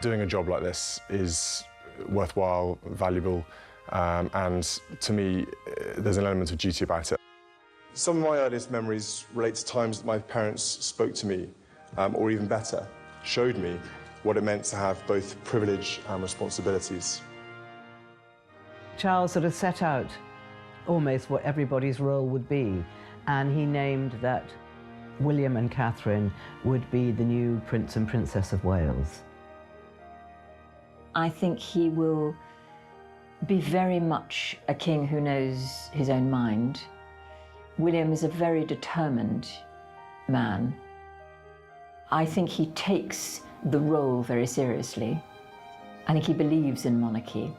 Doing a job like this is worthwhile, valuable, and to me, there's an element of duty about it. Some of my earliest memories relate to times that my parents spoke to me, or even better, showed me what it meant to have both privilege and responsibilities. Charles sort of set out almost what everybody's role would be, and he named that William and Catherine would be the new Prince and Princess of Wales. I think he will be very much a king who knows his own mind. William is a very determined man. I think he takes the role very seriously. I think he believes in monarchy.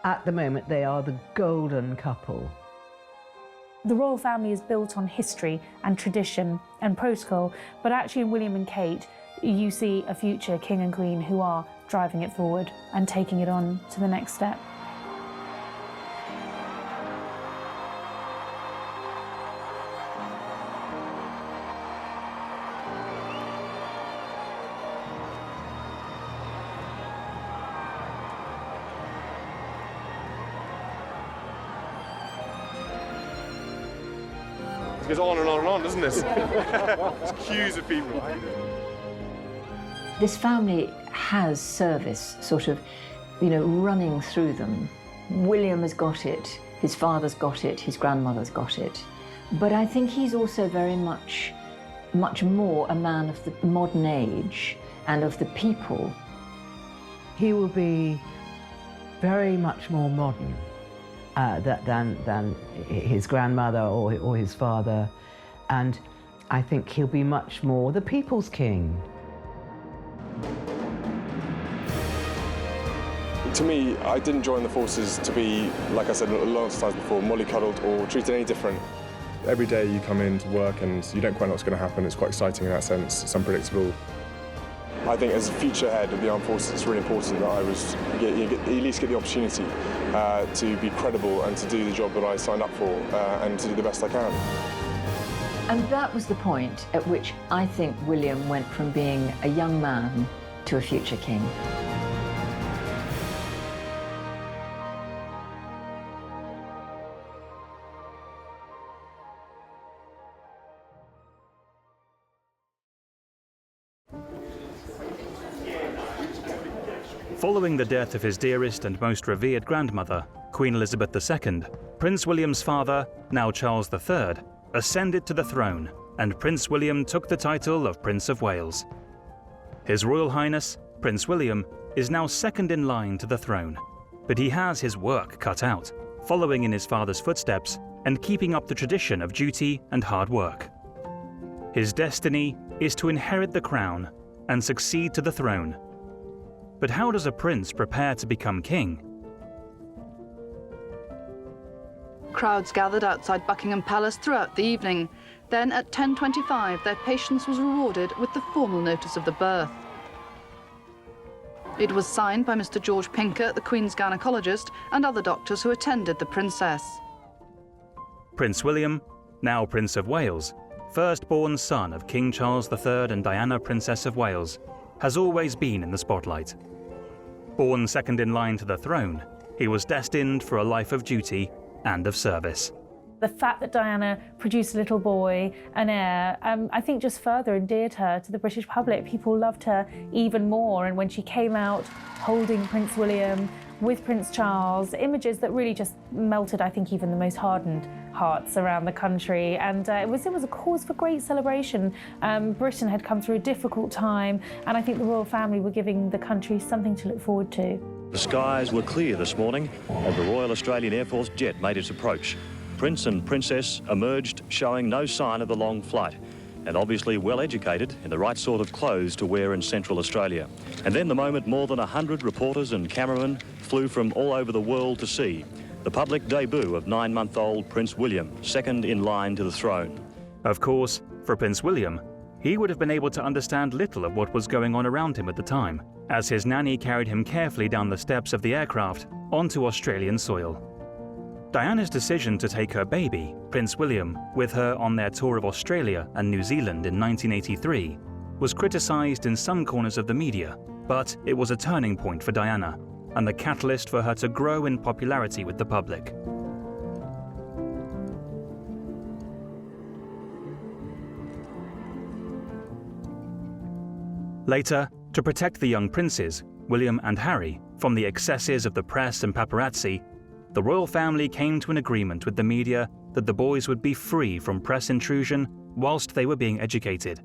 At the moment, they are the golden couple. The royal family is built on history and tradition and protocol, but actually in William and Kate, you see a future king and queen who are driving it forward and taking it on to the next step. It goes on and on and on, doesn't it? There's queues of people. This family has service sort of, running through them. William has got it, his father's got it, his grandmother's got it. But I think he's also very much more a man of the modern age and of the people. He will be very much more modern than his grandmother or his father, and I think he'll be much more the people's king. To me, I didn't join the forces to be, like I said a lot of times before, mollycoddled or treated any different. Every day you come in to work and you don't quite know what's going to happen. It's quite exciting in that sense. It's unpredictable. I think as a future head of the armed forces, it's really important that I at least get the opportunity to be credible and to do the job that I signed up for and to do the best I can. And that was the point at which I think William went from being a young man to a future king. Following the death of his dearest and most revered grandmother, Queen Elizabeth II, Prince William's father, now Charles III, ascended to the throne, and Prince William took the title of Prince of Wales. His Royal Highness, Prince William, is now second in line to the throne, but he has his work cut out, following in his father's footsteps and keeping up the tradition of duty and hard work. His destiny is to inherit the crown and succeed to the throne. But how does a prince prepare to become king? Crowds gathered outside Buckingham Palace throughout the evening. Then at 10:25, their patience was rewarded with the formal notice of the birth. It was signed by Mr. George Pinker, the Queen's gynaecologist, and other doctors who attended the princess. Prince William, now Prince of Wales, firstborn son of King Charles III and Diana, Princess of Wales, has always been in the spotlight. Born second in line to the throne, he was destined for a life of duty and of service. The fact that Diana produced a little boy, an heir, I think just further endeared her to the British public. People loved her even more, and when she came out holding Prince William with Prince Charles, images that really just melted, I think, even the most hardened hearts around the country, and it was a cause for great celebration. Britain had come through a difficult time, and I think the royal family were giving the country something to look forward to. The skies were clear this morning as the Royal Australian Air Force jet made its approach. Prince and Princess emerged showing no sign of the long flight, and obviously well educated in the right sort of clothes to wear in Central Australia. And then the moment more than 100 reporters and cameramen flew from all over the world to see the public debut of 9-month-old Prince William, second in line to the throne. Of course, for Prince William, he would have been able to understand little of what was going on around him at the time, as his nanny carried him carefully down the steps of the aircraft onto Australian soil. Diana's decision to take her baby, Prince William, with her on their tour of Australia and New Zealand in 1983 was criticised in some corners of the media But it was a turning point for Diana, and the catalyst for her to grow in popularity with the public. Later, to protect the young princes, William and Harry, from the excesses of the press and paparazzi, the royal family came to an agreement with the media that the boys would be free from press intrusion whilst they were being educated.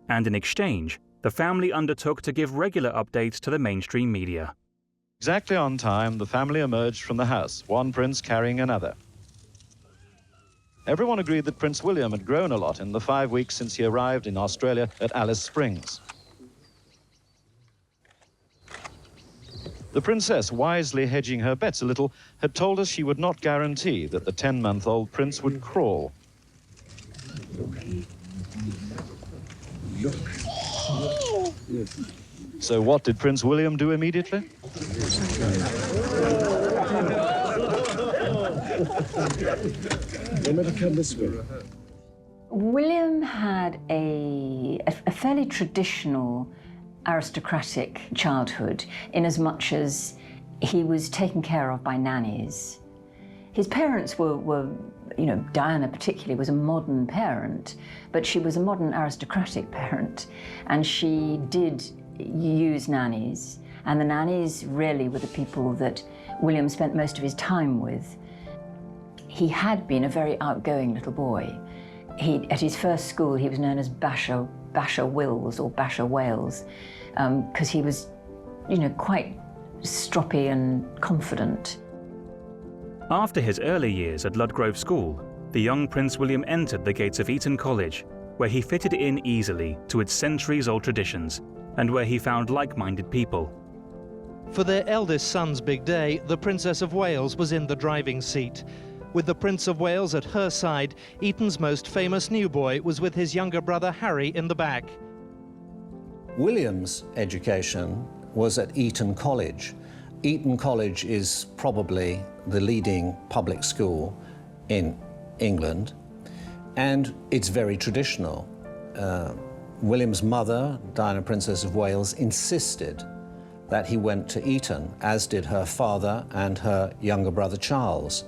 And in exchange, the family undertook to give regular updates to the mainstream media. Exactly on time, the family emerged from the house, one prince carrying another. Everyone agreed that Prince William had grown a lot in the 5 weeks since he arrived in Australia at Alice Springs. The princess, wisely hedging her bets a little, had told us she would not guarantee that the 10-month-old prince would crawl. So what did Prince William do immediately? William had a fairly traditional aristocratic childhood, in as much as he was taken care of by nannies. His parents were, you know, Diana particularly was a modern parent, but she was a modern aristocratic parent, and she did use nannies, and the nannies really were the people that William spent most of his time with. He had been a very outgoing little boy. At his first school, he was known as Basher Wills or Basher Wales, because he was, you know, quite stroppy and confident. After his early years at Ludgrove School, the young Prince William entered the gates of Eton College, where he fitted in easily to its centuries-old traditions, and where he found like-minded people. For their eldest son's big day, the Princess of Wales was in the driving seat. With the Prince of Wales at her side, Eton's most famous new boy was with his younger brother Harry in the back. William's education was at Eton College. Eton College is probably the leading public school in England, and it's very traditional. William's mother, Diana, Princess of Wales, insisted that he went to Eton, as did her father and her younger brother Charles.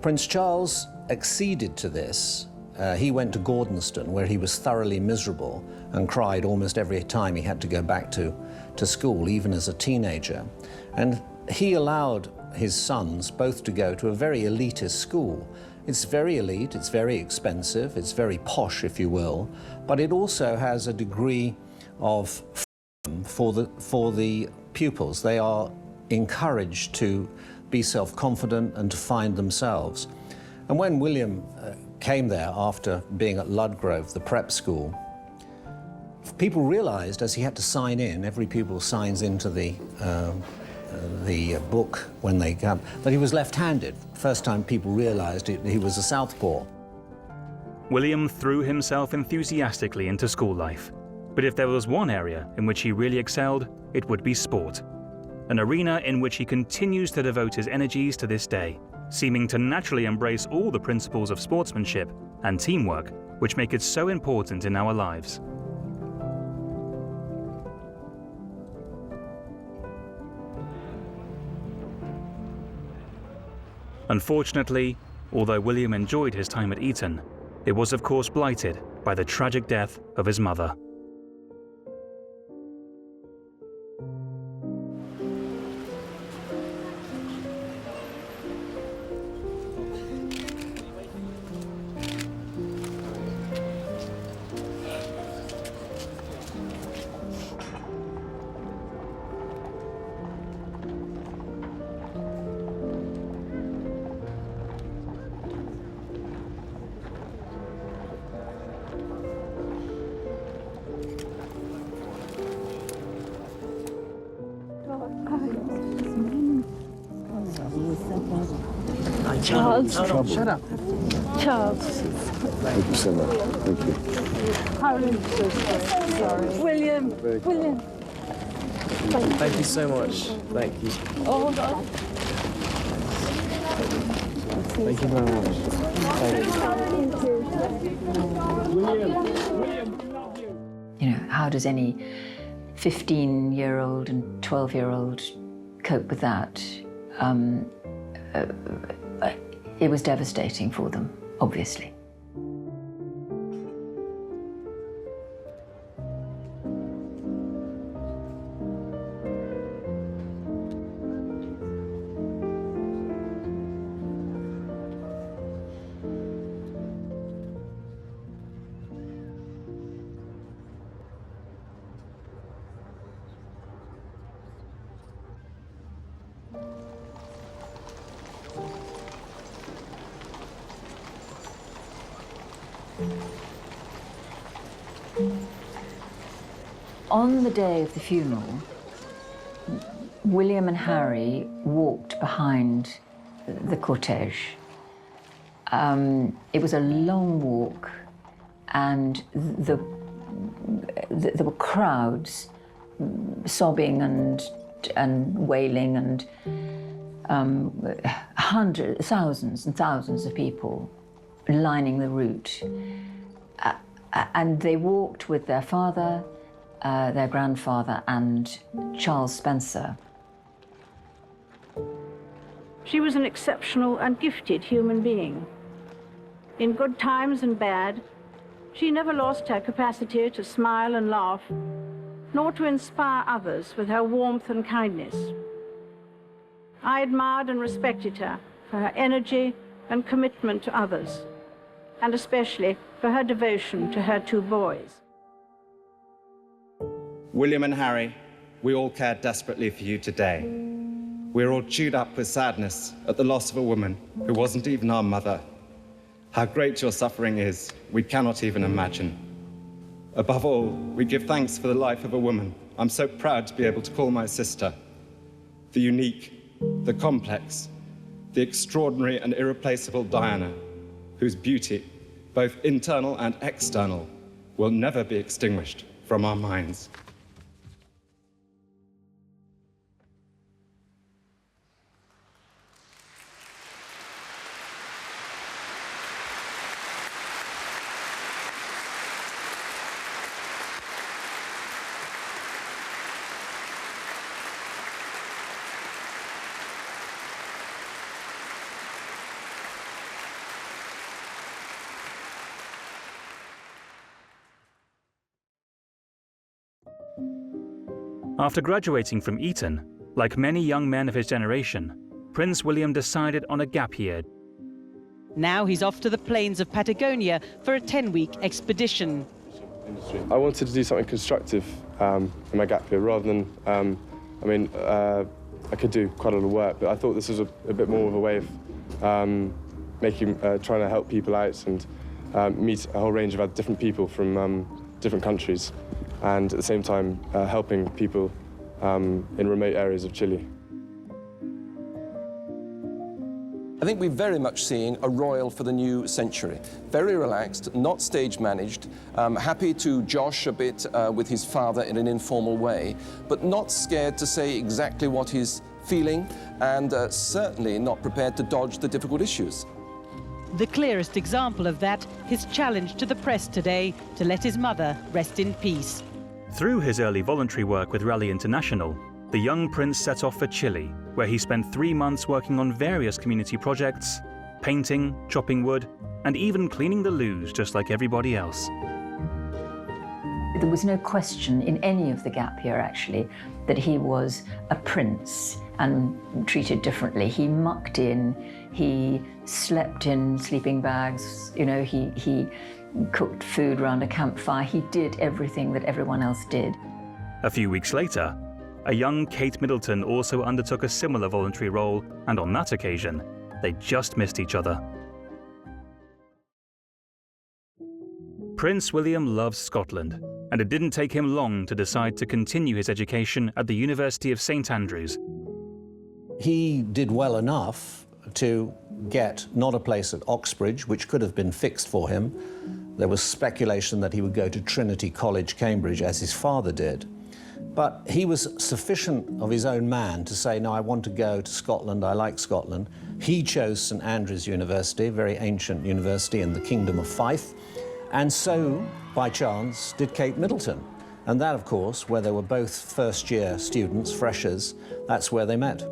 Prince Charles acceded to this. He went to Gordonston, where he was thoroughly miserable and cried almost every time he had to go back to school, even as a teenager. And he allowed his sons both to go to a very elitist school. It's very elite, it's very expensive, it's very posh, if you will, but it also has a degree of freedom for the pupils. They are encouraged to be self-confident and to find themselves. And when William came there after being at Ludgrove, the prep school, people realized as he had to sign in, every pupil signs into the book when they come, that he was left-handed. First time people realized he was a southpaw. William threw himself enthusiastically into school life. But if there was one area in which he really excelled, it would be sport. An arena in which he continues to devote his energies to this day, seeming to naturally embrace all the principles of sportsmanship and teamwork which make it so important in our lives. Unfortunately, although William enjoyed his time at Eton, it was of course blighted by the tragic death of his mother. Charles. Shut up. Charles. Thank you so much. Thank you. Harry. Sorry. William. William. Thank you so much. Thank you. Hold on. Thank you very much. You know, how does any 15-year-old and 12-year-old cope with that, it was devastating for them, obviously. On the day of the funeral, William and Harry walked behind the cortege. It was a long walk, and there were crowds sobbing and wailing, and thousands and thousands of people lining the route. And they walked with their father, their grandfather, and Charles Spencer. She was an exceptional and gifted human being. In good times and bad, she never lost her capacity to smile and laugh, nor to inspire others with her warmth and kindness. I admired and respected her for her energy and commitment to others, and especially for her devotion to her two boys. William and Harry, we all care desperately for you today. We're all chewed up with sadness at the loss of a woman who wasn't even our mother. How great your suffering is, we cannot even imagine. Above all, we give thanks for the life of a woman I'm so proud to be able to call my sister. The unique, the complex, the extraordinary and irreplaceable Diana, whose beauty, both internal and external, will never be extinguished from our minds. After graduating from Eton, like many young men of his generation, Prince William decided on a gap year. Now he's off to the plains of Patagonia for a 10-week expedition. I wanted to do something constructive in my gap year rather than, I could do quite a lot of work, but I thought this was a bit more of a way of trying to help people out and meet a whole range of different people from different countries, and at the same time helping people in remote areas of Chile. I think we're very much seeing a royal for the new century. Very relaxed, not stage managed, happy to josh a bit with his father in an informal way, but not scared to say exactly what he's feeling, and certainly not prepared to dodge the difficult issues. The clearest example of that, his challenge to the press today to let his mother rest in peace. Through his early voluntary work with Rally International, the young prince set off for Chile, where he spent 3 months working on various community projects, painting, chopping wood, and even cleaning the loos just like everybody else. There was no question in any of the gap year, actually, that he was a prince and treated differently. He mucked in, he slept in sleeping bags, he cooked food around a campfire. He did everything that everyone else did. A few weeks later, a young Kate Middleton also undertook a similar voluntary role, and on that occasion, they just missed each other. Prince William loves Scotland, and it didn't take him long to decide to continue his education at the University of St Andrews. He did well enough to get not a place at Oxbridge, which could have been fixed for him. There was speculation that he would go to Trinity College, Cambridge, as his father did. But he was sufficient of his own man to say, no, I want to go to Scotland, I like Scotland. He chose St Andrews University, a very ancient university in the Kingdom of Fife. And so, by chance, did Kate Middleton. And that, of course, where they were both first-year students, freshers, that's where they met.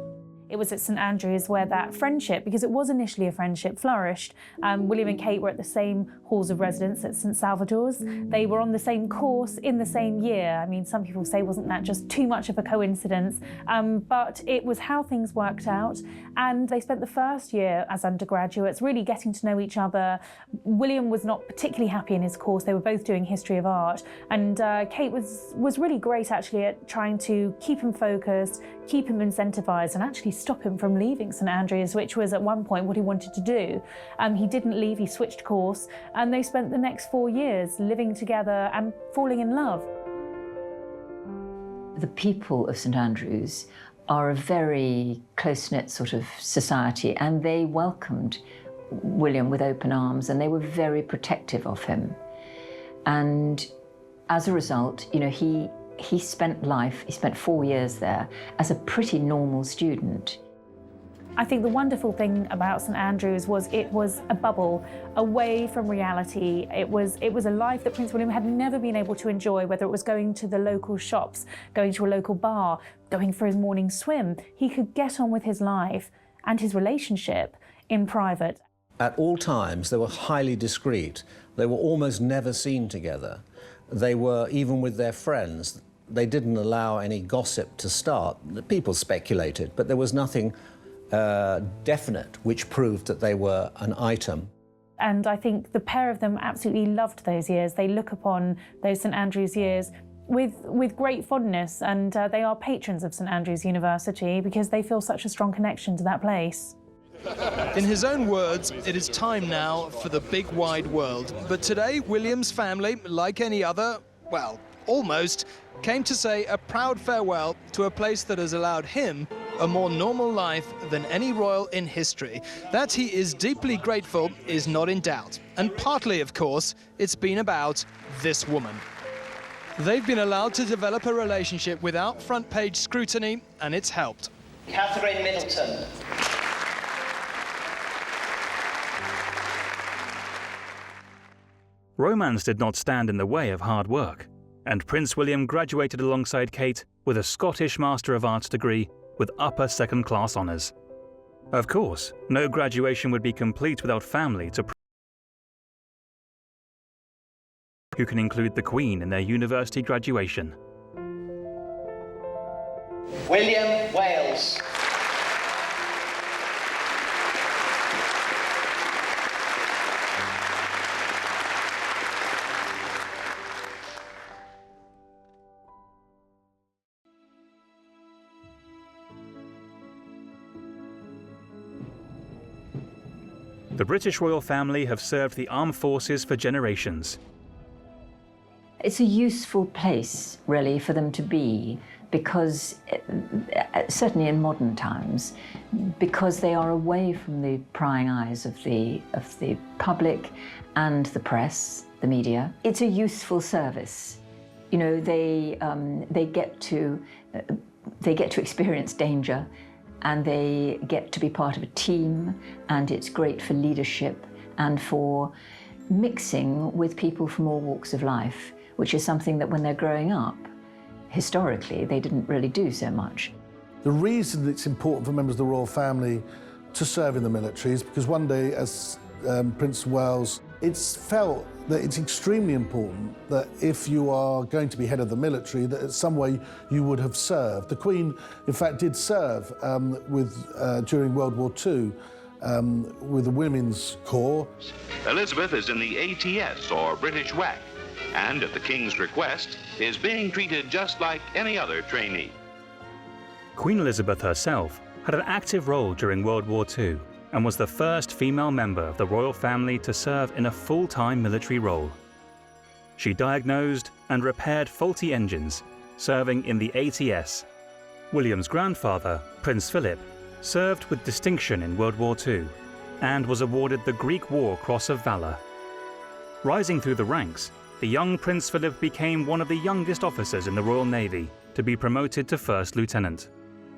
It was at St Andrews where that friendship, because it was initially a friendship, flourished. William and Kate were at the same halls of residence at St Salvator's. They were on the same course in the same year. I mean, some people say, wasn't that just too much of a coincidence? But it was how things worked out. And they spent the first year as undergraduates really getting to know each other. William was not particularly happy in his course. They were both doing history of art. And Kate was really great, actually, at trying to keep him focused, keep him incentivized, and actually stop him from leaving St Andrews, which was at one point what he wanted to do. He didn't leave, he switched course, and they spent the next 4 years living together and falling in love. The people of St Andrews are a very close-knit sort of society, and they welcomed William with open arms, and they were very protective of him. And as a result, you know, he spent 4 years there as a pretty normal student. I think the wonderful thing about St Andrews was it was a bubble away from reality. It was a life that Prince William had never been able to enjoy, whether it was going to the local shops, going to a local bar, going for his morning swim. He could get on with his life and his relationship in private. At all times, they were highly discreet. They were almost never seen together. They were, even with their friends, they didn't allow any gossip to start. People speculated, but there was nothing definite which proved that they were an item. And I think the pair of them absolutely loved those years. They look upon those St Andrews years with great fondness, and they are patrons of St Andrews University because they feel such a strong connection to that place. In his own words, it is time now for the big wide world. But today, William's family, like any other, well, almost, came to say a proud farewell to a place that has allowed him a more normal life than any royal in history. That he is deeply grateful is not in doubt. And partly, of course, it's been about this woman. They've been allowed to develop a relationship without front-page scrutiny, and it's helped. Catherine Middleton. Romance did not stand in the way of hard work, and Prince William graduated alongside Kate with a Scottish Master of Arts degree with upper second-class honours. Of course, no graduation would be complete without family to who can include the Queen in their university graduation. William Wales. The British royal family have served the armed forces for generations. It's a useful place, really, for them to be, because, certainly in modern times, because they are away from the prying eyes of the public and the press, the media. It's a useful service. You know, they get to experience danger, and they get to be part of a team, and it's great for leadership and for mixing with people from all walks of life, which is something that when they're growing up, historically, they didn't really do so much. The reason it's important for members of the royal family to serve in the military is because one day, as Prince of Wales, it's felt that it's extremely important that if you are going to be head of the military, that in some way you would have served. The Queen, in fact, did serve during World War II with the Women's Corps. Elizabeth is in the ATS, or British WAC, and at the King's request, is being treated just like any other trainee. Queen Elizabeth herself had an active role during World War II and was the first female member of the royal family to serve in a full-time military role. She diagnosed and repaired faulty engines, serving in the ATS. William's grandfather, Prince Philip, served with distinction in World War II and was awarded the Greek War Cross of Valour. Rising through the ranks, the young Prince Philip became one of the youngest officers in the Royal Navy to be promoted to First Lieutenant.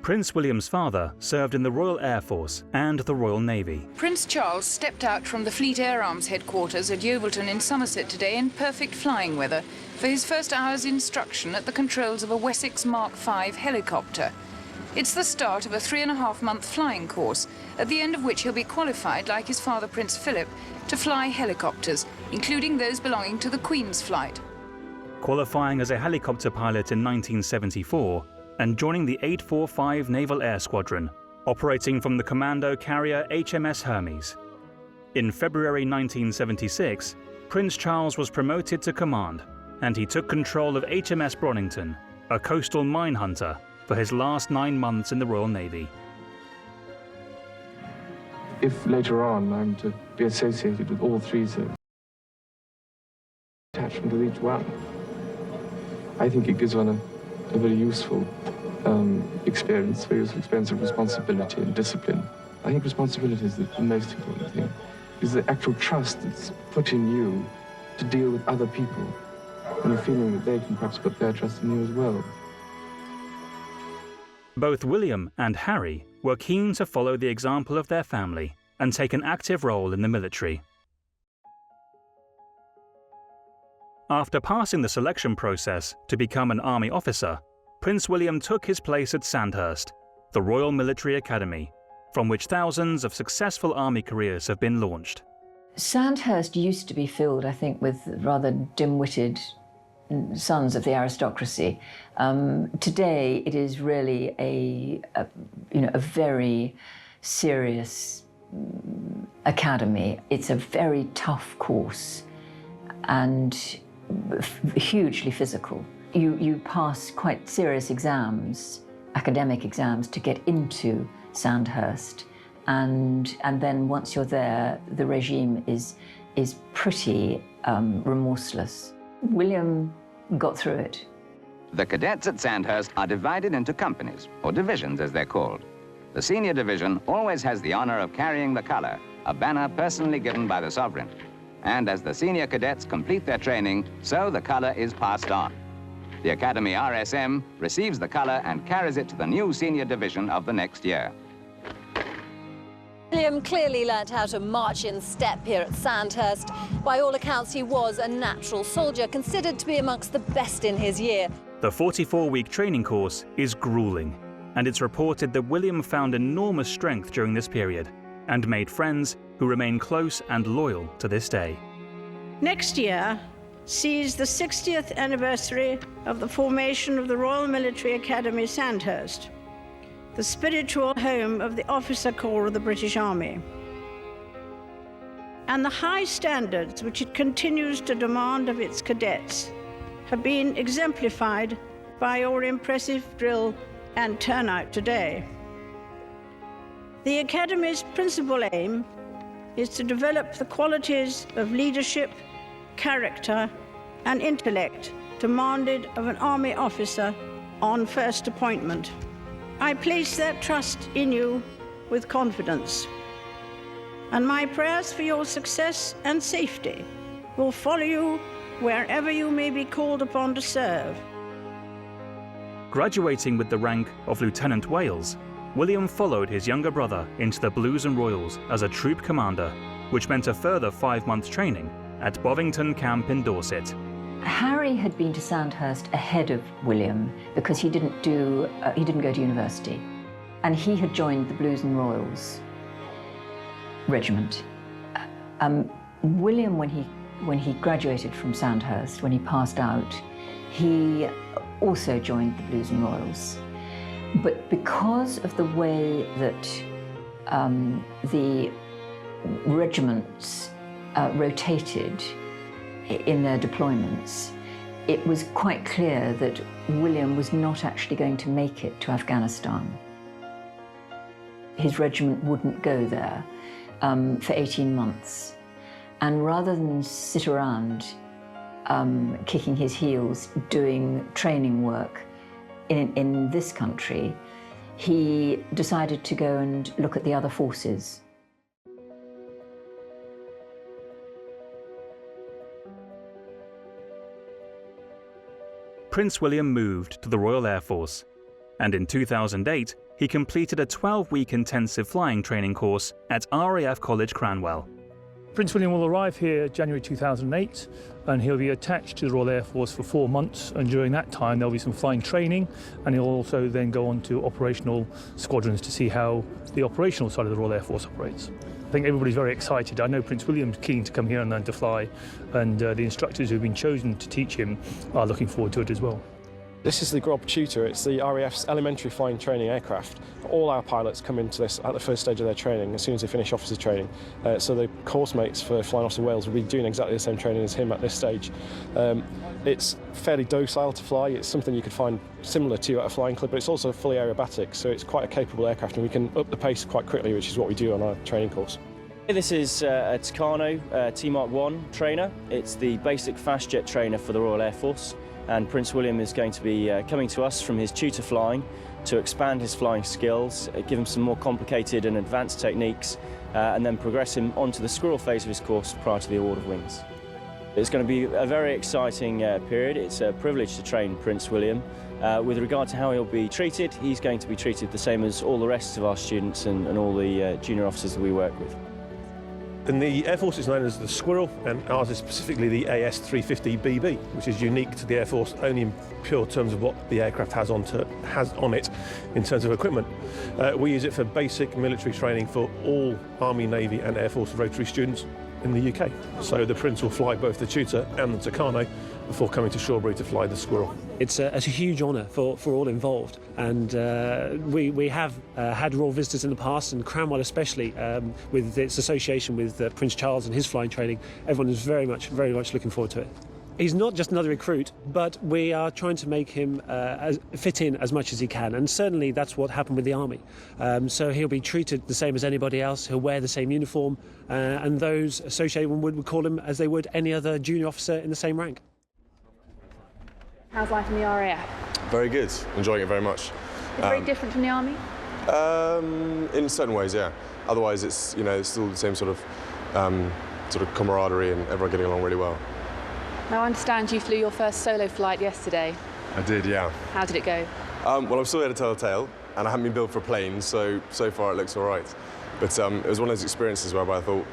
Prince William's father served in the Royal Air Force and the Royal Navy. Prince Charles stepped out from the Fleet Air Arms headquarters at Yeovilton in Somerset today in perfect flying weather for his first hour's instruction at the controls of a Wessex Mark V helicopter. It's the start of a 3.5-month flying course, at the end of which he'll be qualified, like his father Prince Philip, to fly helicopters, including those belonging to the Queen's flight. Qualifying as a helicopter pilot in 1974 and joining the 845 Naval Air Squadron, operating from the commando carrier HMS Hermes. In February 1976, Prince Charles was promoted to command, and he took control of HMS Bronington, a coastal mine hunter, for his last 9 months in the Royal Navy. If later on I'm to be associated with all three services, attachment with each one, I think it gives one a very useful experience of responsibility and discipline. I think responsibility is the most important thing. Is the actual trust that's put in you to deal with other people, and the feeling that they can perhaps put their trust in you as well. Both William and Harry were keen to follow the example of their family and take an active role in the military. After passing the selection process to become an army officer, Prince William took his place at Sandhurst, the Royal Military Academy, from which thousands of successful army careers have been launched. Sandhurst used to be filled, I think, with rather dim-witted sons of the aristocracy. Today, it is really a very serious academy. It's a very tough course and hugely physical. You pass quite serious exams, academic exams, to get into Sandhurst, and then once you're there, the regime is pretty remorseless. William got through it. The cadets at Sandhurst are divided into companies, or divisions as they're called. The senior division always has the honor of carrying the color, a banner personally given by the sovereign. And as the senior cadets complete their training, so the color is passed on. The Academy RSM receives the color and carries it to the new senior division of the next year. William clearly learnt how to march in step here at Sandhurst. By all accounts, he was a natural soldier, considered to be amongst the best in his year. The 44-week training course is grueling, and it's reported that William found enormous strength during this period and made friends who remain close and loyal to this day. Next year sees the 60th anniversary of the formation of the Royal Military Academy Sandhurst, the spiritual home of the officer corps of the British Army. And the high standards which it continues to demand of its cadets have been exemplified by your impressive drill and turnout today. The Academy's principal aim is to develop the qualities of leadership, character, and intellect demanded of an army officer on first appointment. I place that trust in you with confidence, and my prayers for your success and safety will follow you wherever you may be called upon to serve. Graduating with the rank of Lieutenant Wales, William followed his younger brother into the Blues and Royals as a troop commander, which meant a further 5 months training at Bovington Camp in Dorset. Harry had been to Sandhurst ahead of William because he didn't go to university, and he had joined the Blues and Royals regiment. William, when he graduated from Sandhurst, when he passed out, he also joined the Blues and Royals. But because of the way that the regiments rotated in their deployments, it was quite clear that William was not actually going to make it to Afghanistan. His regiment wouldn't go there for 18 months. And rather than sit around kicking his heels, doing training work in this country, he decided to go and look at the other forces. Prince William moved to the Royal Air Force, and in 2008 he completed a 12-week intensive flying training course at RAF College Cranwell. Prince William will arrive here January 2008, and he'll be attached to the Royal Air Force for 4 months, and during that time there'll be some flying training, and he'll also then go on to operational squadrons to see how the operational side of the Royal Air Force operates. I think everybody's very excited. I know Prince William's keen to come here and learn to fly, and the instructors who've been chosen to teach him are looking forward to it as well. This is the Grob Tutor. It's the RAF's elementary flying training aircraft. All our pilots come into this at the first stage of their training, as soon as they finish officer training. So the course mates for Flying Officer Wales will be doing exactly the same training as him at this stage. It's fairly docile to fly. It's something you could find similar to at a flying club, but it's also fully aerobatic, so it's quite a capable aircraft, and we can up the pace quite quickly, which is what we do on our training course. This is a Tucano T-Mark 1 trainer. It's the basic fast jet trainer for the Royal Air Force. And Prince William is going to be coming to us from his tutor flying to expand his flying skills, give him some more complicated and advanced techniques, and then progress him onto the squirrel phase of his course prior to the award of wings. It's going to be a very exciting period. It's a privilege to train Prince William. With regard to how he'll be treated, he's going to be treated the same as all the rest of our students and all the junior officers that we work with. And the Air Force is known as the Squirrel, and ours is specifically the AS-350BB, which is unique to the Air Force only in pure terms of what the aircraft has on it in terms of equipment. We use it for basic military training for all Army, Navy and Air Force rotary students in the UK. So the Prince will fly both the Tutor and the Tucano before coming to Shawbury to fly the Squirrel. It's a huge honour for all involved, and we have had royal visitors in the past, and Cranwell especially, with its association with Prince Charles and his flying training. Everyone is very much looking forward to it. He's not just another recruit, but we are trying to make him fit in as much as he can, and certainly that's what happened with the Army. So he'll be treated the same as anybody else, he'll wear the same uniform, and those associated would call him as they would any other junior officer in the same rank. How's life in the RAF? Very good, enjoying it very much. Very different from the Army? In certain ways, yeah. Otherwise, it's it's still the same sort of camaraderie and everyone getting along really well. Now, I understand you flew your first solo flight yesterday. I did, yeah. How did it go? Well, I'm still here to tell the tale, and I haven't been built for a plane, so far it looks all right. But it was one of those experiences whereby I thought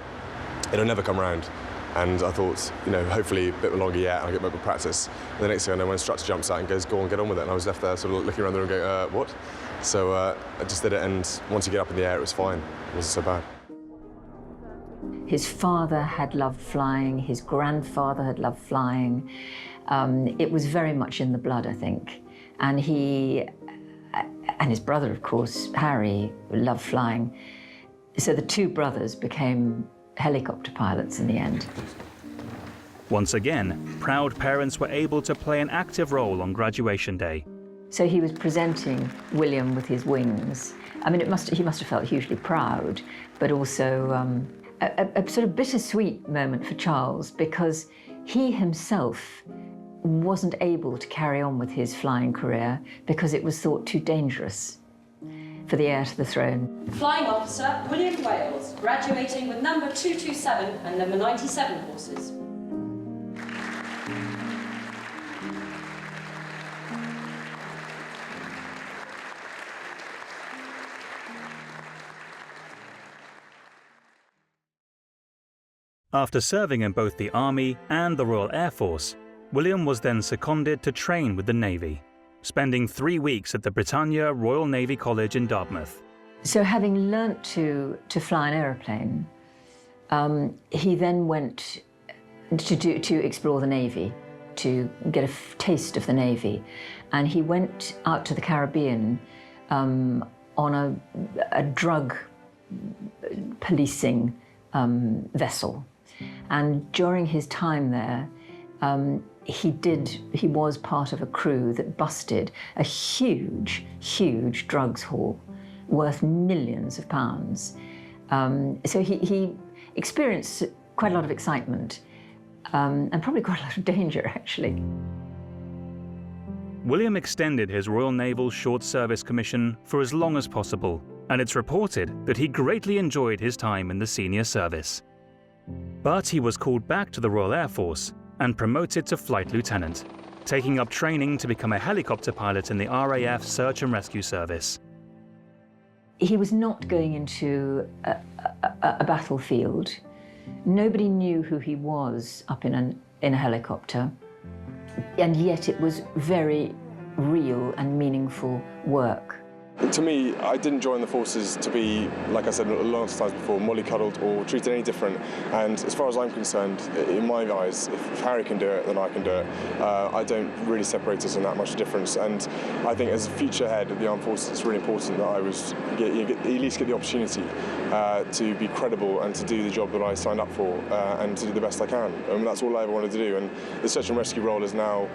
it'll never come round. And I thought, hopefully a bit longer yet, and I'll get more practice. And the next thing I know, my instructor jumps out and goes, go on, get on with it. And I was left there sort of looking around the room and going, what? So I just did it, and once you get up in the air, it was fine. It wasn't so bad. His father had loved flying, his grandfather had loved flying. It was very much in the blood, I think. And his brother, of course, Harry, loved flying. So the two brothers became helicopter pilots in the end. Once again, proud parents were able to play an active role on graduation day. So he was presenting William with his wings. I mean, he must have felt hugely proud, but also a sort of bittersweet moment for Charles, because he himself wasn't able to carry on with his flying career because it was thought too dangerous for the heir to the throne. Flying Officer William Wales, graduating with number 227 and number 97 horses. After serving in both the Army and the Royal Air Force, William was then seconded to train with the Navy, spending 3 weeks at the Britannia Royal Navy College in Dartmouth. So having learnt to fly an aeroplane, he then went to explore the Navy, to get a taste of the Navy. And he went out to the Caribbean on a drug policing vessel. And during his time there, he was part of a crew that busted a huge drugs haul worth millions of pounds. So he experienced quite a lot of excitement and probably quite a lot of danger, actually. William extended his Royal Naval Short Service Commission for as long as possible, and it's reported that he greatly enjoyed his time in the senior service. But he was called back to the Royal Air Force and promoted to Flight Lieutenant, taking up training to become a helicopter pilot in the RAF Search and Rescue Service. He was not going into a battlefield. Nobody knew who he was up in a helicopter, and yet it was very real and meaningful work. To me, I didn't join the forces to be, like I said lots of times before, mollycoddled or treated any different. And as far as I'm concerned, in my eyes, if Harry can do it, then I can do it. I don't really separate us in that much difference. And I think as a future head of the armed forces, it's really important that I at least get the opportunity to be credible and to do the job that I signed up for and to do the best I can. And that's all I ever wanted to do. And the search and rescue role is now,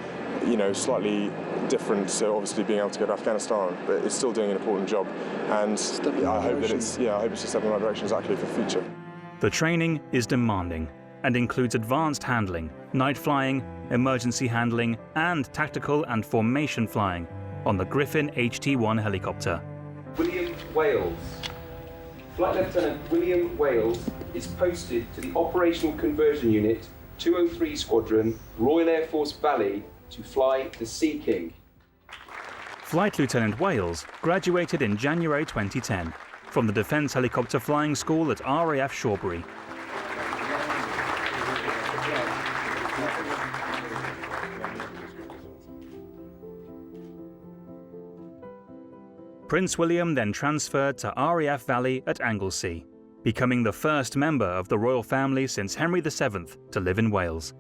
slightly different. So obviously being able to go to Afghanistan, but it's still doing an important job. And I hope that it's a step in the right direction exactly for the future. The training is demanding and includes advanced handling, night flying, emergency handling, and tactical and formation flying on the Griffin HT-1 helicopter. William Wales. Flight Lieutenant William Wales is posted to the Operational Conversion Unit 203 Squadron, Royal Air Force Valley, to fly the Sea King. Flight Lieutenant Wales graduated in January 2010 from the Defence Helicopter Flying School at RAF Shawbury. Prince William then transferred to RAF Valley at Anglesey, becoming the first member of the royal family since Henry VII to live in Wales.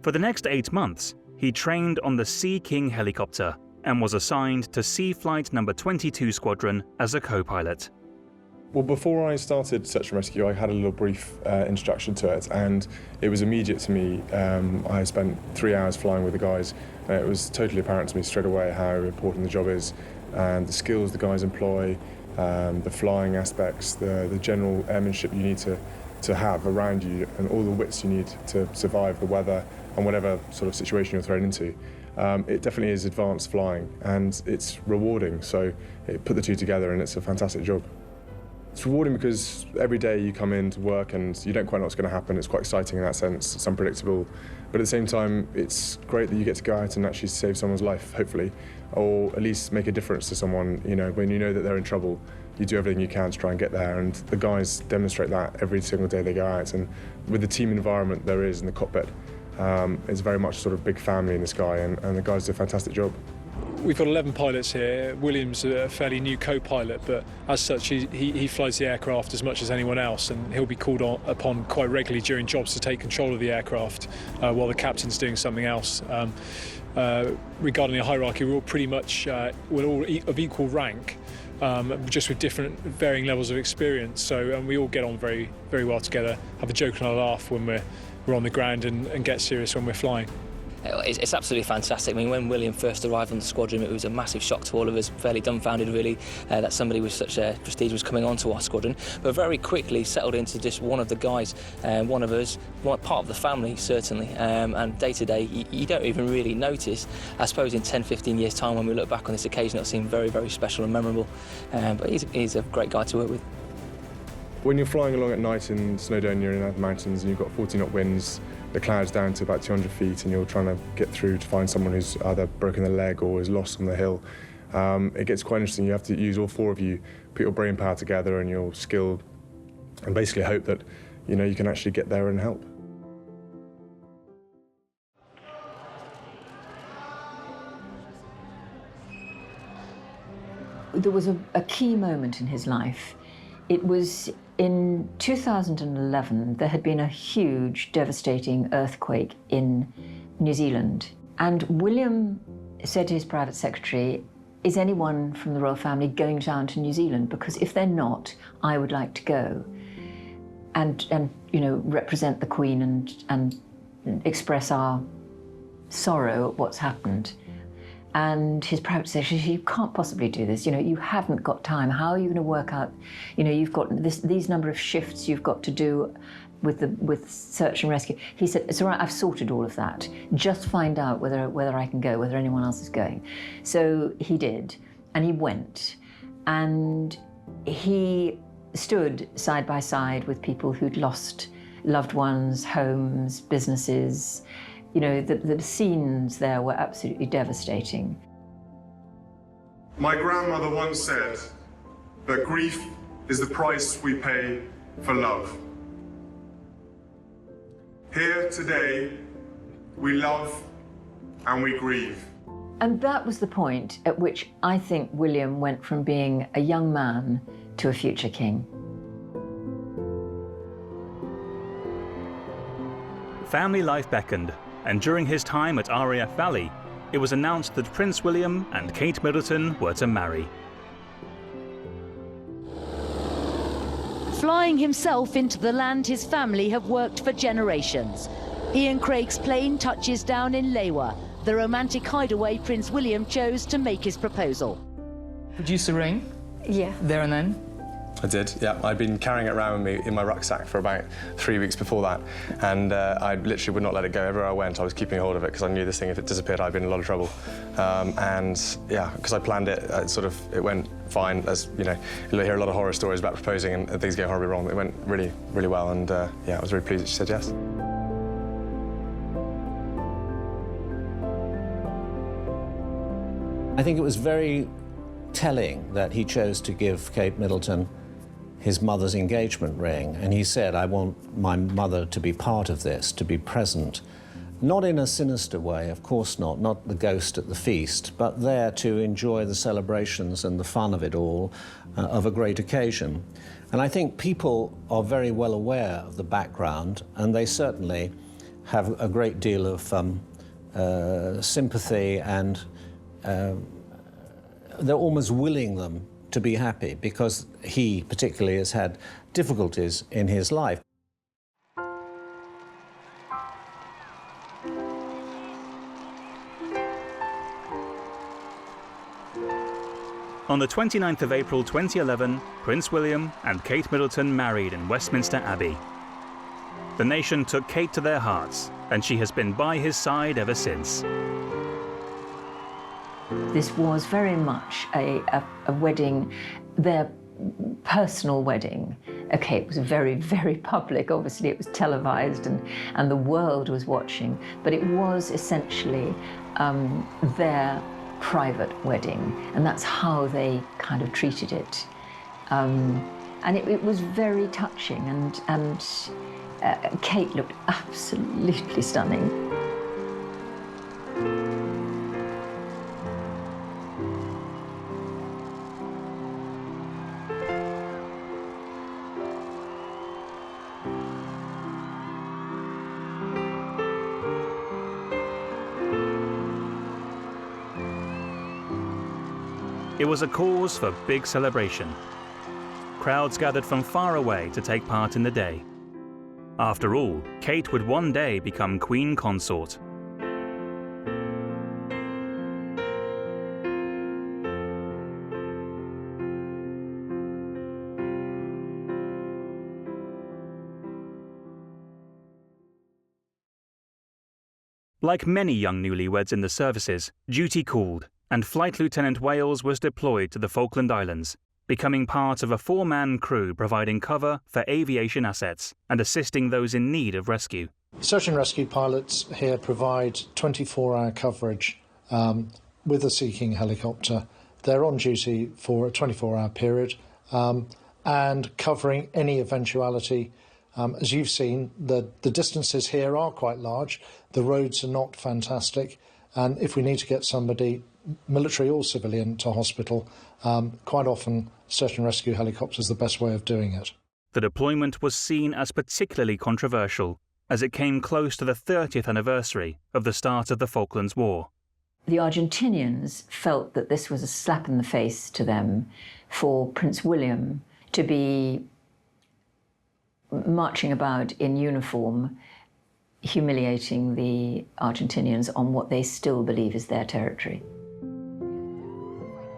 For the next 8 months, he trained on the Sea King helicopter and was assigned to Sea Flight No. 22 Squadron as a co-pilot. Well, before I started Search and Rescue, I had a little brief introduction to it, and it was immediate to me. I spent 3 hours flying with the guys, and it was totally apparent to me straight away how important the job is, and the skills the guys employ, the flying aspects, the general airmanship you need to have around you, and all the wits you need to survive the weather and whatever sort of situation you're thrown into. It definitely is advanced flying, and it's rewarding, so it put the two together and it's a fantastic job. It's rewarding because every day you come in to work and you don't quite know what's going to happen. It's quite exciting in that sense, it's unpredictable, but at the same time it's great that you get to go out and actually save someone's life, hopefully, or at least make a difference to someone. When you know that they're in trouble, you do everything you can to try and get there, and the guys demonstrate that every single day they go out. And with the team environment there is in the cockpit, it's very much sort of big family in the sky, and the guys do a fantastic job. We've got 11 pilots here. William's a fairly new co-pilot, but as such he flies the aircraft as much as anyone else, and he'll be called upon quite regularly during jobs to take control of the aircraft while the captain's doing something else. Regarding the hierarchy, we're all pretty much we're all of equal rank, just with different varying levels of experience. So we all get on very, very well together, have a joke and a laugh when we're on the ground, and get serious when we're flying. It's absolutely fantastic. I mean, when William first arrived on the squadron, it was a massive shock to all of us, fairly dumbfounded really, that somebody with such prestige was coming onto our squadron, but very quickly settled into just one of the guys, one of us, part of the family certainly, and day to day you don't even really notice. I suppose in 10-15 years time when we look back on this occasion it'll seem very, very special and memorable, but he's a great guy to work with. When you're flying along at night in Snowdonia in the mountains and you've got 40-knot winds, the clouds down to about 200 feet, and you're trying to get through to find someone who's either broken their leg or is lost on the hill, it gets quite interesting. You have to use all four of you, put your brain power together and your skill, and basically hope that you can actually get there and help. There was a key moment in his life. It was in 2011, there had been a huge, devastating earthquake in New Zealand. And William said to his private secretary, is anyone from the royal family going down to New Zealand? Because if they're not, I would like to go and represent the Queen and express our sorrow at what's happened. And his private secretary said, you can't possibly do this. You haven't got time. How are you going to work out? You've got these number of shifts you've got to do with search and rescue. He said, it's all right, I've sorted all of that. Just find out whether I can go, whether anyone else is going. So he did, and he went. And he stood side by side with people who'd lost loved ones, homes, businesses. The scenes there were absolutely devastating. My grandmother once said, that grief is the price we pay for love. Here today, we love and we grieve. And that was the point at which I think William went from being a young man to a future king. Family life beckoned, and during his time at RAF Valley, it was announced that Prince William and Kate Middleton were to marry. Flying himself into the land his family have worked for generations. Ian Craig's plane touches down in Lewa, the romantic hideaway Prince William chose to make his proposal. Produce a ring? Yeah. There and then? I did, yeah. I'd been carrying it around with me in my rucksack for about 3 weeks before that, and I literally would not let it go. Everywhere I went, I was keeping hold of it because I knew this thing, if it disappeared, I'd be in a lot of trouble. And yeah, because I planned it, it went fine. As you know, you'll hear a lot of horror stories about proposing and things go horribly wrong. It went really, really well, and yeah, I was really pleased that she said yes. I think it was very telling that he chose to give Kate Middleton his mother's engagement ring, and he said, I want my mother to be part of this, to be present. Not in a sinister way, of course not the ghost at the feast, but there to enjoy the celebrations and the fun of it all, of a great occasion. And I think people are very well aware of the background, and they certainly have a great deal of sympathy, and they're almost willing them to be happy, because he particularly has had difficulties in his life. On the 29th of April 2011, Prince William and Kate Middleton married in Westminster Abbey. The nation took Kate to their hearts, and she has been by his side ever since. This was very much a wedding, their personal wedding. Okay, it was very, very public. Obviously, it was televised and the world was watching, but it was essentially their private wedding, and that's how they kind of treated it. And it was very touching, and Kate looked absolutely stunning. It was a cause for big celebration. Crowds gathered from far away to take part in the day. After all, Kate would one day become Queen Consort. Like many young newlyweds in the services, duty called, and Flight Lieutenant Wales was deployed to the Falkland Islands, becoming part of a 4-man crew providing cover for aviation assets and assisting those in need of rescue. Search and rescue pilots here provide 24-hour coverage with a Sea King helicopter. They're on duty for a 24-hour period and covering any eventuality. As you've seen, the distances here are quite large. The roads are not fantastic, and if we need to get somebody, military or civilian, to hospital, quite often search and rescue helicopters is the best way of doing it. The deployment was seen as particularly controversial, as it came close to the 30th anniversary of the start of the Falklands War. The Argentinians felt that this was a slap in the face to them for Prince William to be marching about in uniform, humiliating the Argentinians on what they still believe is their territory.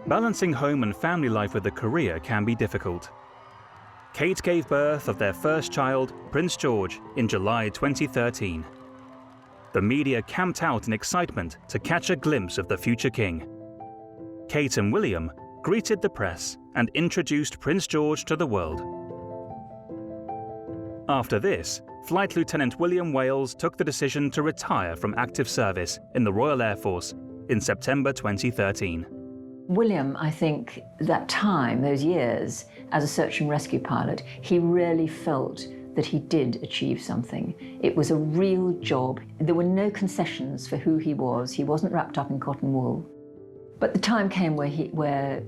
Balancing home and family life with a career can be difficult. Kate gave birth of their first child, Prince George, in July 2013. The media camped out in excitement to catch a glimpse of the future king. Kate and William greeted the press and introduced Prince George to the world. After this, Flight Lieutenant William Wales took the decision to retire from active service in the Royal Air Force in September 2013. William, I think, that time, those years, as a search and rescue pilot, he really felt that he did achieve something. It was a real job. There were no concessions for who he was. He wasn't wrapped up in cotton wool. But the time came where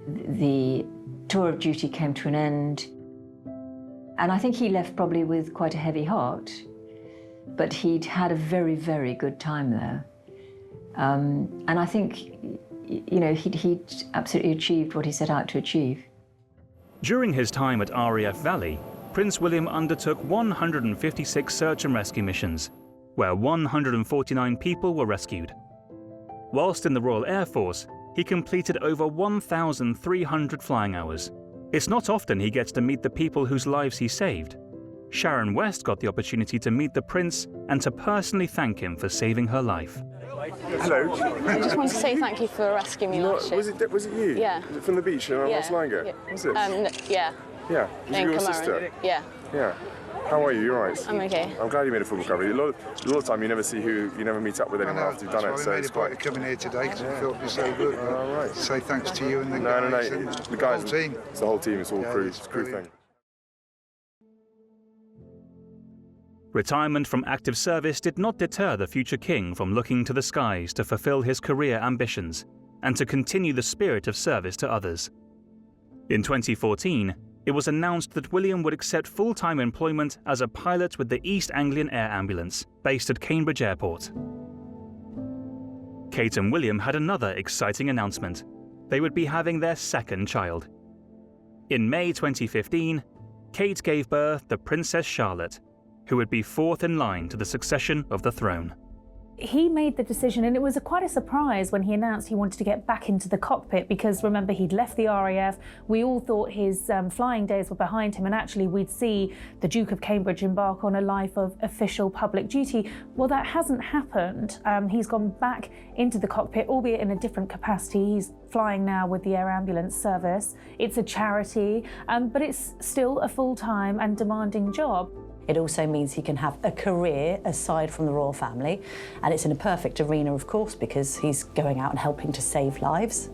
the tour of duty came to an end, and I think he left probably with quite a heavy heart, but he'd had a very, very good time there. And I think, you know, he'd absolutely achieved what he set out to achieve. During his time at RAF Valley, Prince William undertook 156 search and rescue missions, where 149 people were rescued. Whilst in the Royal Air Force, he completed over 1,300 flying hours. It's not often he gets to meet the people whose lives he saved. Sharon West got the opportunity to meet the Prince and to personally thank him for saving her life. Hello. I just want to say thank you for rescuing me last year. Was it you? Yeah. From the beach in West Langer? Yeah. Was it? Yeah. Yeah. Was it your sister? Yeah. Yeah. How are you? You all right? I'm okay. I'm glad you made a full recovery. A lot of time you never meet up with anyone after you've done it. So we made a point of coming here today because we felt you're so good. All right. Say thanks to you and the guys. No. And The guys, whole team. It's the whole team. It's all crew. It's It's a crew brilliant. thing. Retirement from active service did not deter the future king from looking to the skies to fulfill his career ambitions and to continue the spirit of service to others. In 2014, it was announced that William would accept full-time employment as a pilot with the East Anglian Air Ambulance, based at Cambridge Airport. Kate and William had another exciting announcement. They would be having their second child. In May 2015, Kate gave birth to Princess Charlotte, who would be fourth in line to the succession of the throne. He made the decision, and it was quite a surprise when he announced he wanted to get back into the cockpit, because remember, he'd left the RAF. We all thought his flying days were behind him, and actually we'd see the Duke of Cambridge embark on a life of official public duty. Well, that hasn't happened. He's gone back into the cockpit, albeit in a different capacity. He's flying now with the Air Ambulance Service. It's a charity, but it's still a full-time and demanding job. It also means he can have a career aside from the royal family, and it's in a perfect arena, of course, because he's going out and helping to save lives.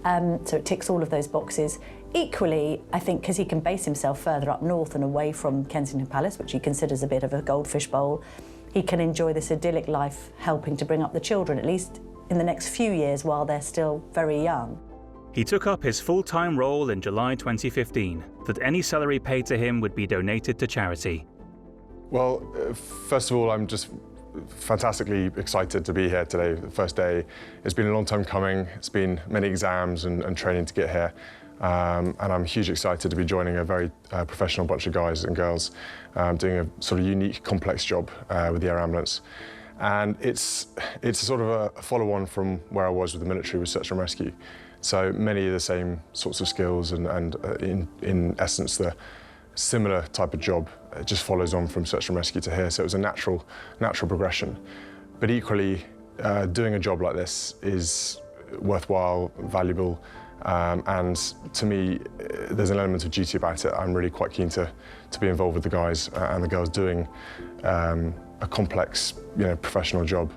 So it ticks all of those boxes. Equally, I think because he can base himself further up north and away from Kensington Palace, which he considers a bit of a goldfish bowl, he can enjoy this idyllic life helping to bring up the children, at least in the next few years while they're still very young. He took up his full-time role in July 2015, that any salary paid to him would be donated to charity. Well, first of all, I'm just fantastically excited to be here today, the first day. It's been a long time coming. It's been many exams and training to get here. And I'm hugely excited to be joining a very professional bunch of guys and girls doing a sort of unique, complex job with the Air Ambulance. And it's sort of a follow-on from where I was with the military with search and rescue. So many of the same sorts of skills and in essence, the similar type of job. It just follows on from search and rescue to here, so it was a natural progression. But equally, doing a job like this is worthwhile, valuable, and to me, there's an element of duty about it. I'm really quite keen to be involved with the guys and the girls doing a complex, professional job.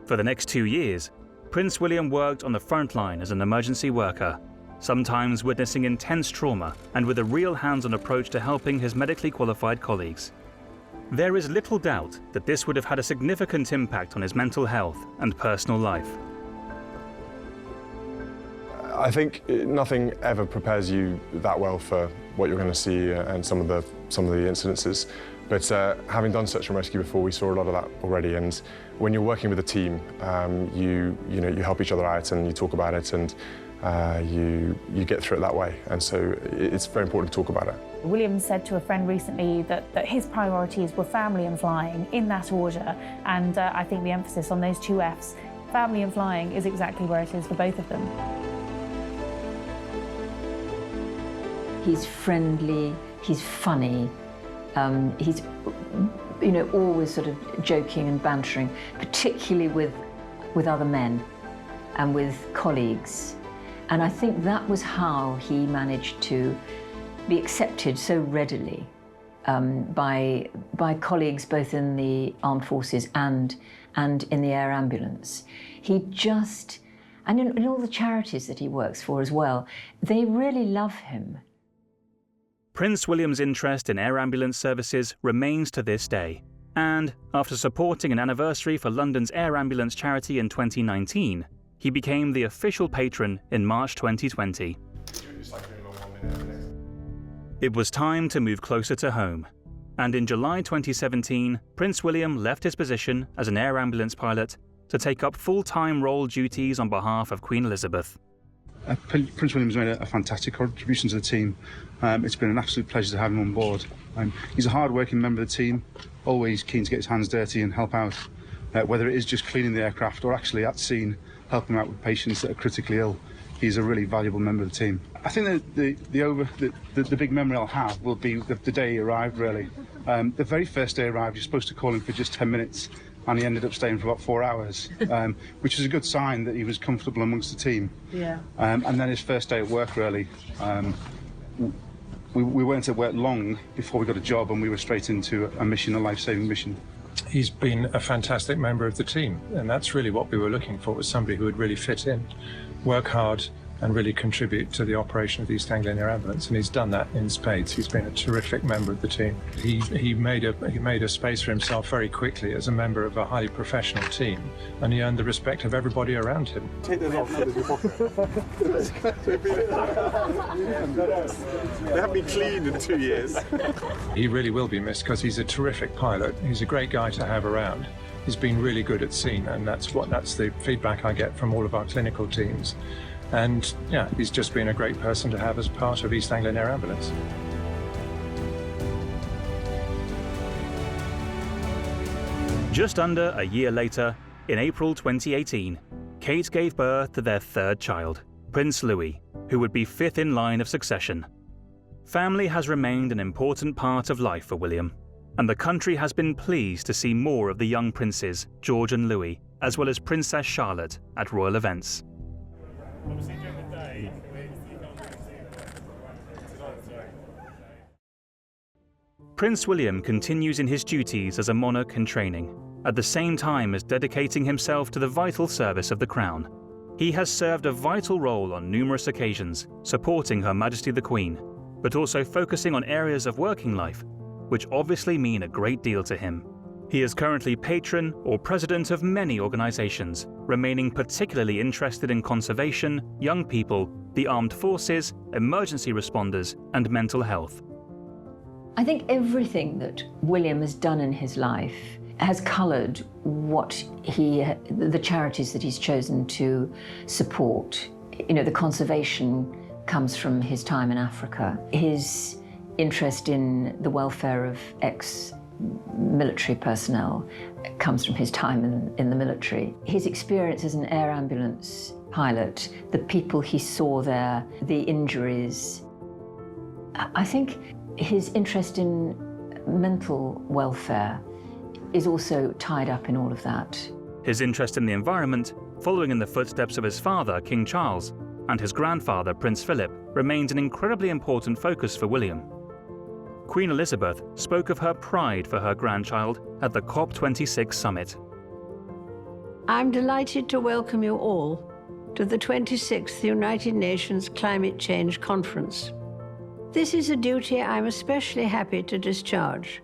For the next 2 years, Prince William worked on the front line as an emergency worker, sometimes witnessing intense trauma and with a real hands-on approach to helping his medically qualified colleagues. There is little doubt that this would have had a significant impact on his mental health and personal life. I think nothing ever prepares you that well for what you're going to see and some of the incidences. But having done search and rescue before, we saw a lot of that already. And when you're working with a team, you help each other out and you talk about it, and you get through it that way. And so it's very important to talk about it. William said to a friend recently that his priorities were family and flying, in that order. And I think the emphasis on those two Fs, family and flying, is exactly where it is for both of them. He's friendly, he's funny, he's always sort of joking and bantering, particularly with other men and with colleagues. And I think that was how he managed to be accepted so readily by colleagues both in the armed forces and in the air ambulance. He just And in all the charities that he works for as well, they really love him. Prince William's interest in air ambulance services remains to this day. And after supporting an anniversary for London's air ambulance charity in 2019, he became the official patron in March 2020. It was time to move closer to home. And in July 2017, Prince William left his position as an air ambulance pilot to take up full-time role duties on behalf of Queen Elizabeth. Prince William's made a fantastic contribution to the team. It's been an absolute pleasure to have him on board. He's a hard-working member of the team, always keen to get his hands dirty and help out, whether it is just cleaning the aircraft or actually at scene helping out with patients that are critically ill. He's a really valuable member of the team. I think that the big memory I'll have will be the day he arrived, really. The very first day he arrived, you're supposed to call him for just 10 minutes, and he ended up staying for about 4 hours, which is a good sign that he was comfortable amongst the team. Yeah. And then his first day at work, really, we weren't at work long before we got a job, and we were straight into a mission, a life-saving mission. He's been a fantastic member of the team, and that's really what we were looking for, was somebody who would really fit in, work hard, and really contribute to the operation of the East Anglian Air Ambulance, and he's done that in spades. He's been a terrific member of the team. He made a space for himself very quickly as a member of a highly professional team, and he earned the respect of everybody around him. Take those off so they haven't been cleaned in 2 years. He really will be missed because he's a terrific pilot. He's a great guy to have around. He's been really good at scene, and that's the feedback I get from all of our clinical teams. And yeah, he's just been a great person to have as part of East Anglian Air Ambulance. Just under a year later, in April 2018, Kate gave birth to their third child, Prince Louis, who would be fifth in line of succession. Family has remained an important part of life for William, and the country has been pleased to see more of the young princes, George and Louis, as well as Princess Charlotte, at royal events. Prince William continues in his duties as a monarch in training, at the same time as dedicating himself to the vital service of the Crown. He has served a vital role on numerous occasions, supporting Her Majesty the Queen, but also focusing on areas of working life, which obviously mean a great deal to him. He is currently patron or president of many organisations, remaining particularly interested in conservation, young people, the armed forces, emergency responders, and mental health. I think everything that William has done in his life has coloured the charities that he's chosen to support. You know, the conservation comes from his time in Africa. His interest in the welfare of ex-military personnel comes from his time in the military. His experience as an air ambulance pilot, the people he saw there, the injuries. I think his interest in mental welfare is also tied up in all of that. His interest in the environment, following in the footsteps of his father, King Charles, and his grandfather, Prince Philip, remains an incredibly important focus for William. Queen Elizabeth spoke of her pride for her grandchild at the COP26 summit. I'm delighted to welcome you all to the 26th United Nations Climate Change Conference. This is a duty I'm especially happy to discharge,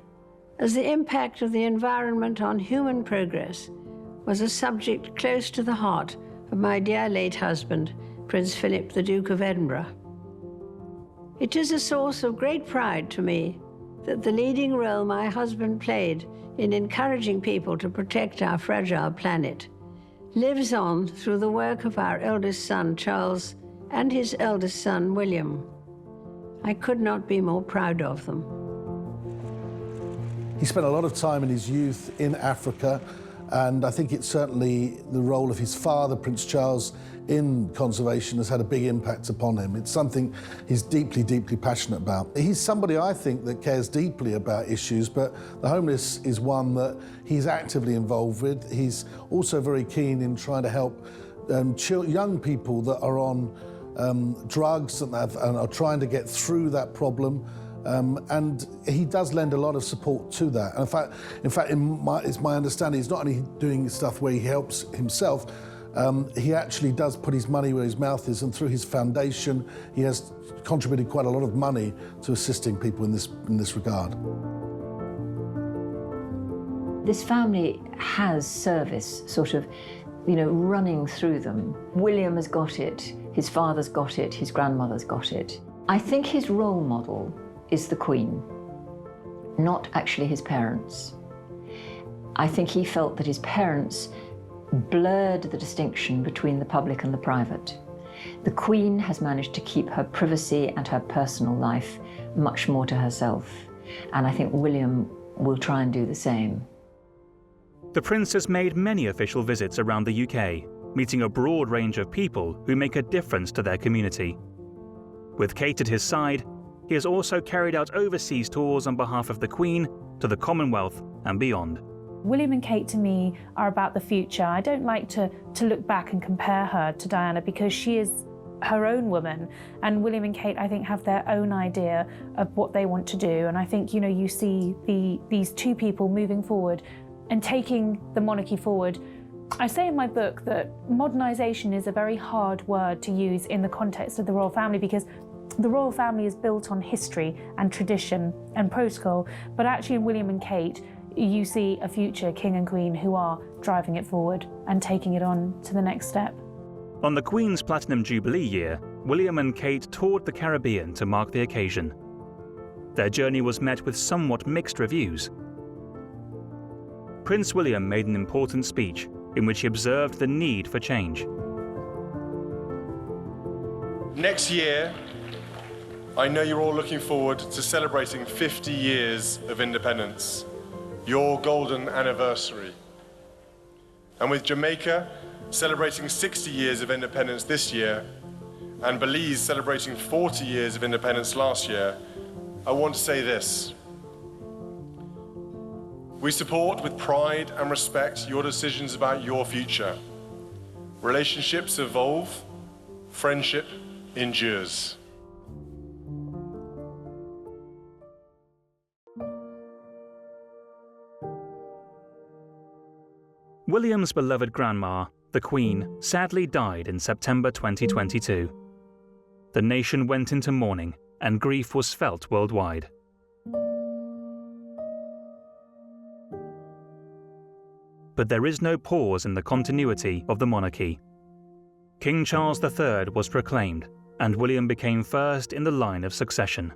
as the impact of the environment on human progress was a subject close to the heart of my dear late husband, Prince Philip, the Duke of Edinburgh. It is a source of great pride to me that the leading role my husband played in encouraging people to protect our fragile planet lives on through the work of our eldest son, Charles, and his eldest son, William. I could not be more proud of them. He spent a lot of time in his youth in Africa, and I think it's certainly the role of his father, Prince Charles, in conservation has had a big impact upon him. It's something he's deeply, deeply passionate about. He's somebody, I think, that cares deeply about issues, but the homeless is one that he's actively involved with. He's also very keen in trying to help young people that are on drugs and are trying to get through that problem. And he does lend a lot of support to that. And in fact, it's my understanding he's not only doing stuff where he helps himself, He actually does put his money where his mouth is, and through his foundation, he has contributed quite a lot of money to assisting people in this regard. This family has service sort of, running through them. William has got it, his father's got it, his grandmother's got it. I think his role model is the Queen, not actually his parents. I think he felt that his parents blurred the distinction between the public and the private. The Queen has managed to keep her privacy and her personal life much more to herself, and I think William will try and do the same. The Prince has made many official visits around the UK, meeting a broad range of people who make a difference to their community. With Kate at his side, he has also carried out overseas tours on behalf of the Queen to the Commonwealth and beyond. William and Kate, to me, are about the future. I don't like to look back and compare her to Diana because she is her own woman, and William and Kate, I think, have their own idea of what they want to do. And I think, you see these two people moving forward and taking the monarchy forward. I say in my book that modernisation is a very hard word to use in the context of the royal family, because the royal family is built on history and tradition and protocol, but actually in William and Kate, you see a future king and queen who are driving it forward and taking it on to the next step. On the Queen's Platinum Jubilee year, William and Kate toured the Caribbean to mark the occasion. Their journey was met with somewhat mixed reviews. Prince William made an important speech in which he observed the need for change. Next year, I know you're all looking forward to celebrating 50 years of independence, your golden anniversary. And with Jamaica celebrating 60 years of independence this year, and Belize celebrating 40 years of independence last year, I want to say this. We support with pride and respect your decisions about your future. Relationships evolve, friendship endures. William's beloved grandma, the Queen, sadly died in September 2022. The nation went into mourning, and grief was felt worldwide. But there is no pause in the continuity of the monarchy. King Charles III was proclaimed, and William became first in the line of succession.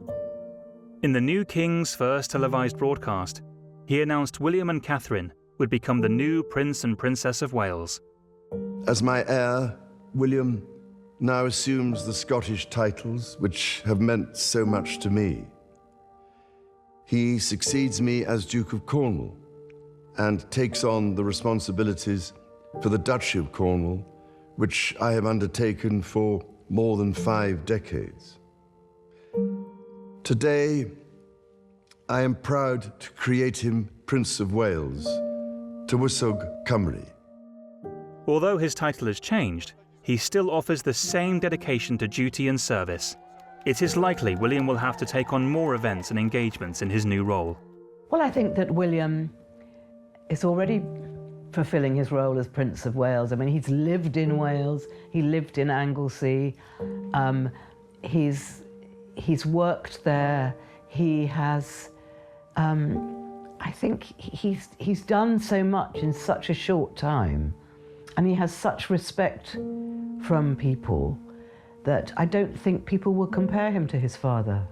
In the new King's first televised broadcast, he announced William and Catherine would become the new Prince and Princess of Wales. As my heir, William now assumes the Scottish titles which have meant so much to me. He succeeds me as Duke of Cornwall and takes on the responsibilities for the Duchy of Cornwall, which I have undertaken for more than 5 decades. Today, I am proud to create him Prince of Wales, Tywysog Cymru. Although his title has changed, he still offers the same dedication to duty and service. It is likely William will have to take on more events and engagements in his new role. Well, I think that William is already fulfilling his role as Prince of Wales. I mean, he's lived in Wales, he lived in Anglesey, he's worked there, he has, I think he's done so much in such a short time, and he has such respect from people that I don't think people will compare him to his father.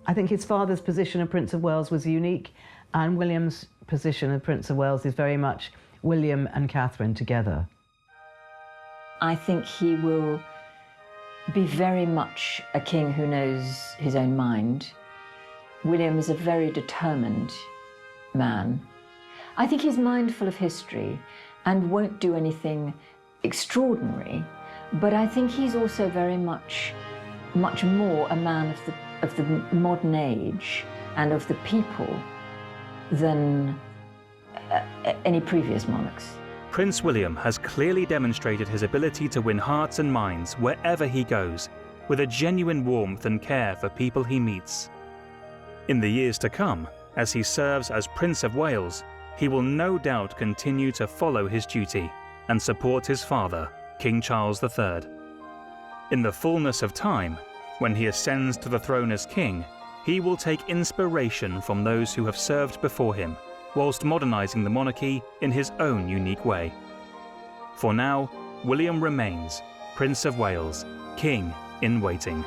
I think his father's position of Prince of Wales was unique, and William's position of Prince of Wales is very much William and Catherine together. I think he will be very much a king who knows his own mind. William is a very determined man. I think he's mindful of history and won't do anything extraordinary, but I think he's also very much more a man of the modern age and of the people than any previous monarchs. Prince William has clearly demonstrated his ability to win hearts and minds wherever he goes, with a genuine warmth and care for people he meets. In the years to come, as he serves as Prince of Wales, he will no doubt continue to follow his duty and support his father, King Charles III. In the fullness of time, when he ascends to the throne as king, he will take inspiration from those who have served before him, whilst modernising the monarchy in his own unique way. For now, William remains Prince of Wales, King in waiting.